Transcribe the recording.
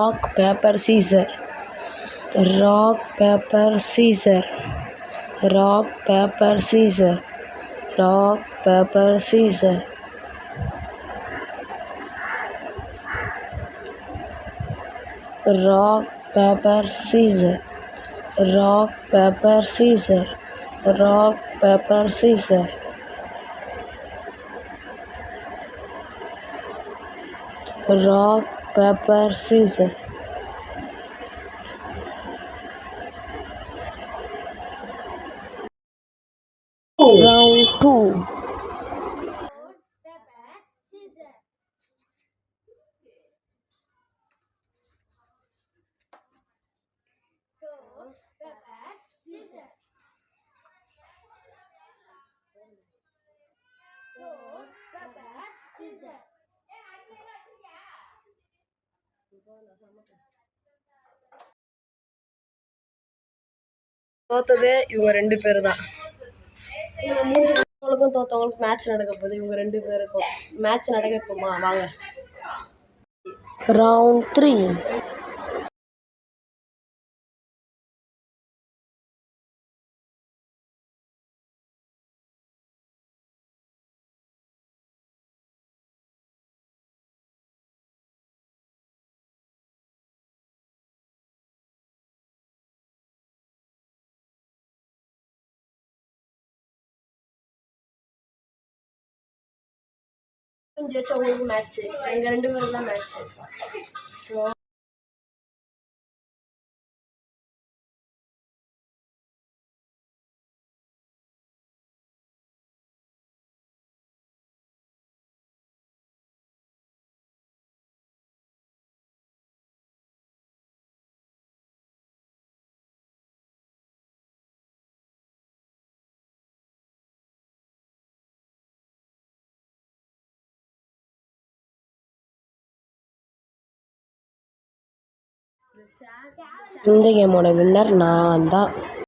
Rock, paper, scissors. Rock, paper, scissors. Rock, paper, scissors. Rock, paper, scissors. Rock, paper, scissors. Rock, paper, scissors. Rock, paper, scissors. Rock, paper, scissors. Round 2. தோத்ததே இவங்க 2 பேர் தான். மூஞ்சுக்கும் தோத்தவங்களுக்கு match நடக்க போகுது. இவங்க 2 பேருக்கும் match நடக்க போமா வாங்க. ரவுண்ட் 3. ஜெயிச்சவங்களுக்கு மேட்ச். எங்க 2 பேரும் தான் மேட்ச். ஸோ இந்த கேமோட வின்னர் நான் தான்.